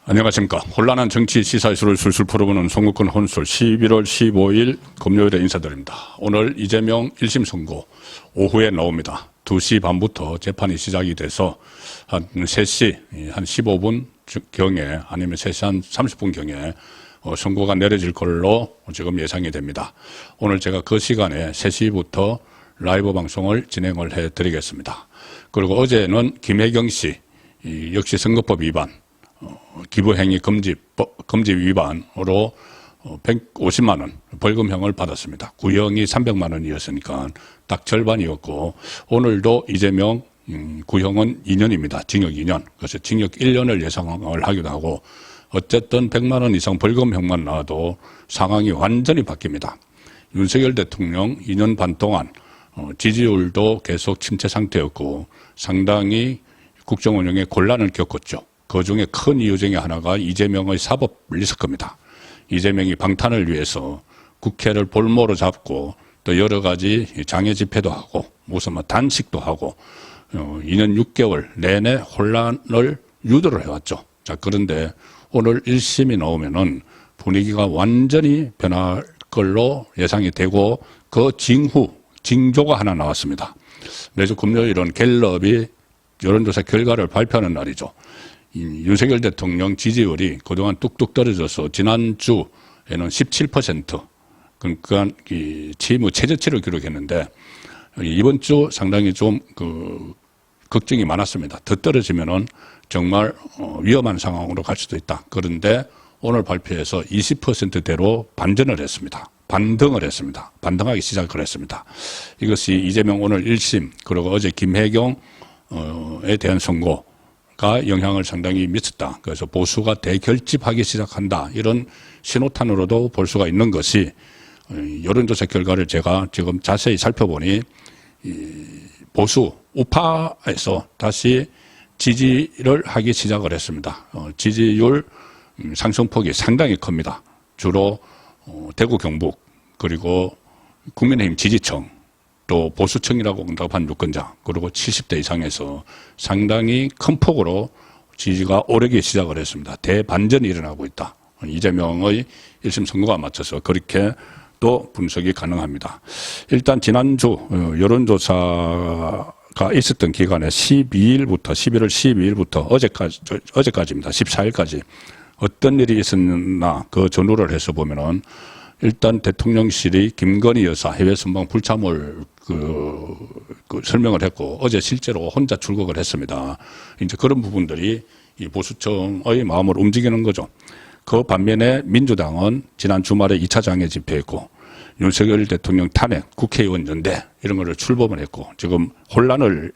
안녕하십니까. 혼란한 정치 시사 이슈를 술술 풀어보는 송국근 혼술 11월 15일 금요일에 인사드립니다. 오늘 이재명 1심 선고 오후에 나옵니다. 2시 반부터 재판이 시작이 돼서 한 3시 한 15분 경에 아니면 3시 한 30분 경에 선고가 내려질 걸로 지금 예상이 됩니다. 오늘 제가 그 시간에 3시부터 라이브 방송을 진행을 해드리겠습니다. 그리고 어제는 김혜경 씨 역시 선거법 위반 기부행위 금지 위반으로 150만 원 벌금형을 받았습니다. 구형이 300만 원이었으니까 딱 절반이었고, 오늘도 이재명 구형은 2년입니다. 징역 2년. 그래서 징역 1년을 예상을 하기도 하고, 어쨌든 100만 원 이상 벌금형만 나와도 상황이 완전히 바뀝니다. 윤석열 대통령 2년 반 동안 지지율도 계속 침체 상태였고 상당히 국정 운영에 곤란을 겪었죠. 그 중에 큰 이유 중에 하나가 이재명의 사법 리스크입니다. 이재명이 방탄을 위해서 국회를 볼모로 잡고 또 여러 가지 장애 집회도 하고 무슨 단식도 하고 2년 6개월 내내 혼란을 유도를 해왔죠. 자, 그런데 오늘 1심이 나오면은 분위기가 완전히 변할 걸로 예상이 되고 그 징조가 하나 나왔습니다. 매주 금요일은 갤럽이 여론조사 결과를 발표하는 날이죠. 윤석열 대통령 지지율이 그동안 뚝뚝 떨어져서 지난주에는 17%, 그러니까 최저치를 기록했는데 이번 주 상당히 좀 걱정이 많았습니다. 더 떨어지면은 정말 위험한 상황으로 갈 수도 있다. 그런데 오늘 발표에서 20%대로 반전을 했습니다. 반등을 했습니다. 반등하기 시작을 했습니다. 이것이 이재명 오늘 1심 그리고 어제 김혜경에 대한 선고가 영향을 상당히 미쳤다. 그래서 보수가 대결집하기 시작한다. 이런 신호탄으로도 볼 수가 있는 것이 여론조사 결과를 제가 지금 자세히 살펴보니 보수 우파에서 다시 지지를 하기 시작을 했습니다. 지지율 상승폭이 상당히 큽니다. 주로 대구 경북 그리고 국민의힘 지지층 또 보수층이라고 응답한 유권자 그리고 70대 이상에서 상당히 큰 폭으로 지지가 오르기 시작을 했습니다. 대반전이 일어나고 있다. 이재명의 1심 선고가 맞춰서 그렇게 또 분석이 가능합니다. 일단 지난주 여론조사가 있었던 기간에 11월 12일부터 어제까지입니다. 14일까지 어떤 일이 있었나 그 전후를 해서 보면은 일단 대통령실이 김건희 여사 해외 순방 불참을 설명을 했고 어제 실제로 혼자 출국을 했습니다. 이제 그런 부분들이 이 보수층의 마음을 움직이는 거죠. 그 반면에 민주당은 지난 주말에 2차 장애 집회했고 윤석열 대통령 탄핵, 국회의원 연대 이런 거를 출범을 했고 지금 혼란을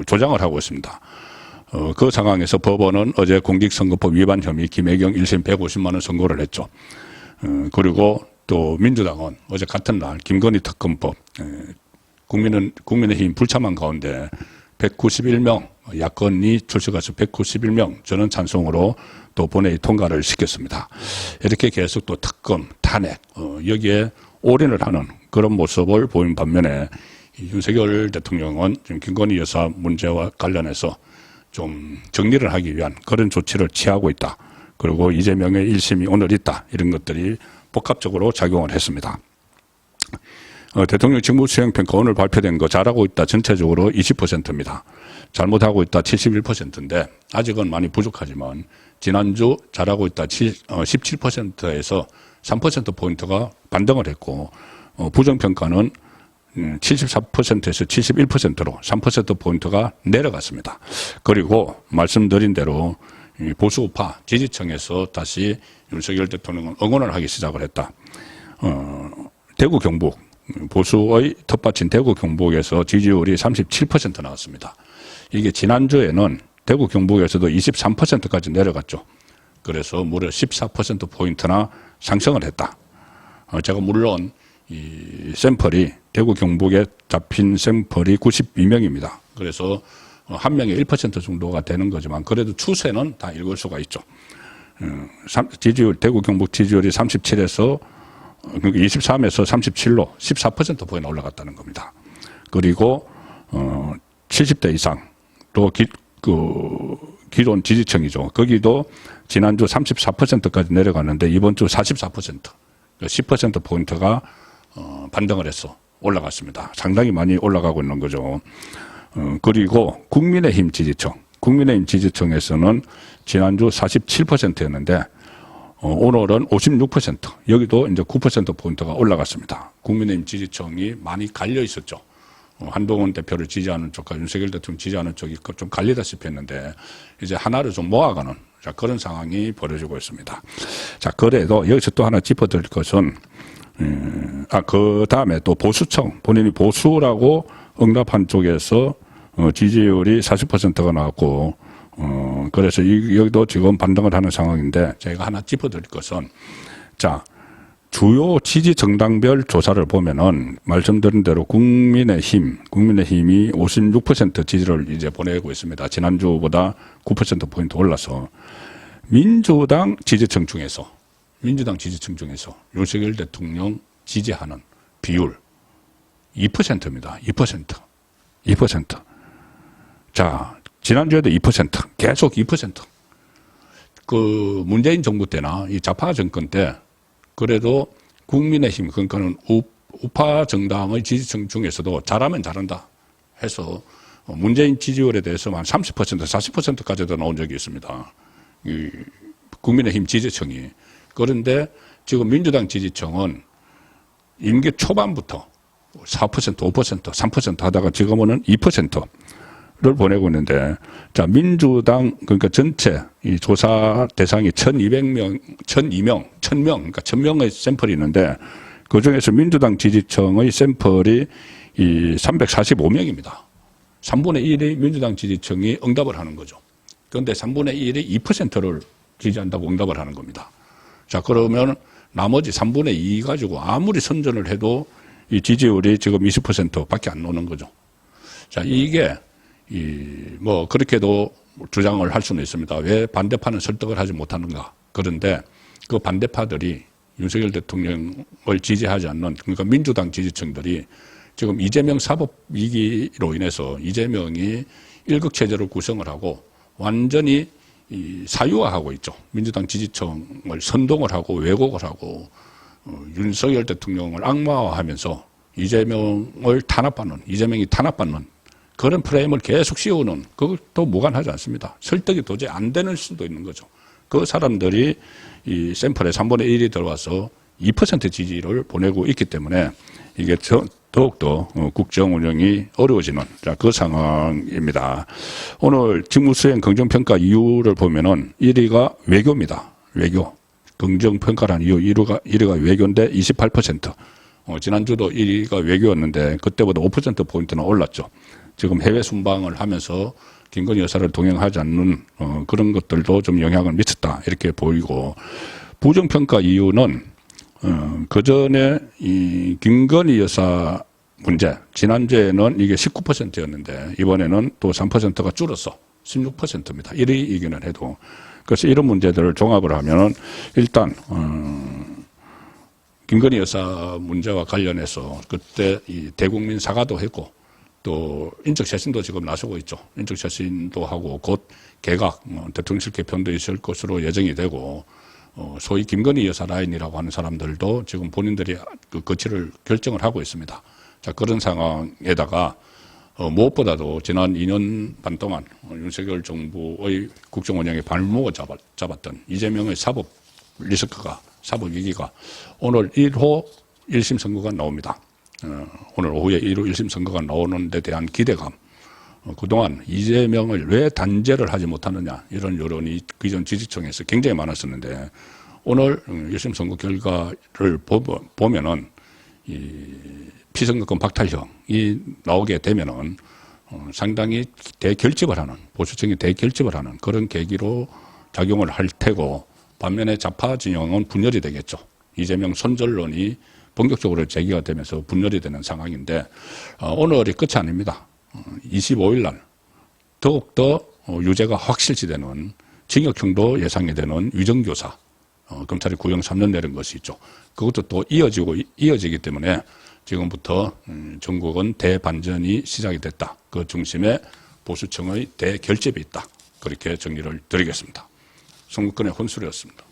조장을 하고 있습니다. 그 상황에서 법원은 어제 공직선거법 위반 혐의 김혜경 1심 150만 원 선고를 했죠. 그리고 또 민주당은 어제 같은 날 김건희 특검법 국민의힘 불참한 가운데 191명 야권이 출석해서 191명 저는 찬성으로 또 본회의 통과를 시켰습니다. 이렇게 계속 또 특검, 탄핵 여기에 올인을 하는 그런 모습을 보인 반면에 윤석열 대통령은 지금 김건희 여사 문제와 관련해서 좀 정리를 하기 위한 그런 조치를 취하고 있다. 그리고 이재명의 1심이 오늘 있다. 이런 것들이 복합적으로 작용을 했습니다. 대통령 직무수행평가 오늘 발표된 거 잘하고 있다 전체적으로 20%입니다. 잘못하고 있다 71%인데 아직은 많이 부족하지만 지난주 잘하고 있다 17%에서 3%포인트가 반등을 했고 부정평가는 74%에서 71%로 3%포인트가 내려갔습니다. 그리고 말씀드린 대로 보수우파 지지층에서 다시 윤석열 대통령은 응원을 하기 시작을 했다. 대구 경북 보수의 텃밭인 대구 경북에서 지지율이 37% 나왔습니다. 이게 지난주에는 대구 경북에서도 23%까지 내려갔죠. 그래서 무려 14%포인트나 상승을 했다. 제가 물론 이 샘플이 대구 경북에 잡힌 샘플이 92명입니다. 그래서 한 명에 1% 정도가 되는 거지만 그래도 추세는 다 읽을 수가 있죠. 지지율, 대구 경북 지지율이 37에서 23에서 37로 14%포인트 올라갔다는 겁니다. 그리고 70대 이상 또 기존 지지층이죠. 거기도 지난주 34%까지 내려갔는데 이번 주 44%, 10%포인트가 반등을 해서 올라갔습니다. 상당히 많이 올라가고 있는 거죠. 그리고 국민의힘 지지층. 국민의힘 지지층에서는 지난주 47%였는데 오늘은 56%. 여기도 이제 9%포인트가 올라갔습니다. 국민의힘 지지층이 많이 갈려 있었죠. 한동훈 대표를 지지하는 쪽과 윤석열 대통령 지지하는 쪽이 좀 갈리다시피 했는데 이제 하나를 좀 모아가는 그런 상황이 벌어지고 있습니다. 자, 그래도 여기서 또 하나 짚어드릴 것은 그 다음에 또 보수층, 본인이 보수라고 응답한 쪽에서 지지율이 40%가 나왔고 그래서 여기도 지금 반등을 하는 상황인데 제가 하나 짚어드릴 것은 자, 주요 지지 정당별 조사를 보면은 말씀드린 대로 국민의힘이 56% 지지를 이제 보내고 있습니다. 지난주보다 9%포인트 올라서 민주당 지지층 중에서 윤석열 대통령 지지하는 비율 2%입니다. 2%. 자, 지난주에도 2%, 계속 2%. 그 문재인 정부 때나 이 좌파 정권 때 그래도 국민의힘, 그러니까는 우파 정당의 지지층 중에서도 잘하면 잘한다 해서 문재인 지지율에 대해서만 30%, 40%까지도 나온 적이 있습니다. 이 국민의힘 지지층이. 그런데 지금 민주당 지지층은 임기 초반부터 4%, 5%, 3% 하다가 지금은 2%를 보내고 있는데, 자, 민주당, 그러니까 전체 이 조사 대상이 1,200명, 1,000명, 그러니까 1,000명의 샘플이 있는데, 그 중에서 민주당 지지층의 샘플이 이 345명입니다. 3분의 1이 민주당 지지층이 응답을 하는 거죠. 그런데 3분의 1이 2%를 지지한다고 응답을 하는 겁니다. 자, 그러면 나머지 3분의 2 가지고 아무리 선전을 해도 이 지지율이 지금 20%밖에 안 나오는 거죠. 자, 이게 뭐 그렇게도 주장을 할 수는 있습니다. 왜 반대파는 설득을 하지 못하는가? 그런데 그 반대파들이 윤석열 대통령을 지지하지 않는, 그러니까 민주당 지지층들이 지금 이재명 사법 위기로 인해서 이재명이 일극체제를 구성을 하고 완전히 사유화하고 있죠. 민주당 지지층을 선동을 하고 왜곡을 하고 윤석열 대통령을 악마화하면서 이재명이 탄압받는 그런 프레임을 계속 씌우는, 그것도 무관하지 않습니다. 설득이 도저히 안 되는 수도 있는 거죠. 그 사람들이 이 샘플에 3분의 1이 들어와서 2% 지지를 보내고 있기 때문에 이게 더욱더 국정 운영이 어려워지는 그 상황입니다. 오늘 직무수행 긍정평가 이유를 보면은 1위가 외교입니다. 외교. 긍정평가라는 이유 1위가 외교인데 28%. 지난주도 1위가 외교였는데 그때보다 5%포인트나 올랐죠. 지금 해외 순방을 하면서 김건희 여사를 동행하지 않는 그런 것들도 좀 영향을 미쳤다 이렇게 보이고, 부정평가 이유는 그 전에 이 김건희 여사 문제, 지난주에는 이게 19%였는데 이번에는 또 3%가 줄어서 16%입니다. 1위이기는 해도. 그래서 이런 문제들을 종합을 하면은 일단 김건희 여사 문제와 관련해서 그때 이 대국민 사과도 했고 또 인적쇄신도 지금 나서고 있죠. 인적쇄신도 하고 곧 개각, 대통령실 개편도 있을 것으로 예정이 되고, 소위 김건희 여사 라인이라고 하는 사람들도 지금 본인들이 그 거취를 결정을 하고 있습니다. 자, 그런 상황에다가 무엇보다도 지난 2년 반 동안 윤석열 정부의 국정 운영에 발목을 잡았던 이재명의 사법 리스크가, 사법 위기가 오늘 1호 1심 선고가 나옵니다. 오늘 오후에 1호 1심 선거가 나오는 데 대한 기대감, 그동안 이재명을 왜 단죄를 하지 못하느냐 이런 여론이 기존 지지층에서 굉장히 많았었는데 오늘 1심 선거 결과를 보면은 이 피선거권 박탈형이 나오게 되면은 상당히 대결집을 하는, 보수층이 대결집을 하는 그런 계기로 작용을 할 테고, 반면에 좌파 진영은 분열이 되겠죠. 이재명 손절론이 본격적으로 제기가 되면서 분열이 되는 상황인데 오늘이 끝이 아닙니다. 25일 날 더욱더 유죄가 확실시되는, 징역형도 예상이 되는 위정교사, 검찰이 구형 3년 내린 것이 있죠. 그것도 또 이어지기 때문에 지금부터 전국은 대반전이 시작이 됐다. 그 중심에 보수층의 대결집이 있다. 그렇게 정리를 드리겠습니다. 송국근의 혼술이었습니다.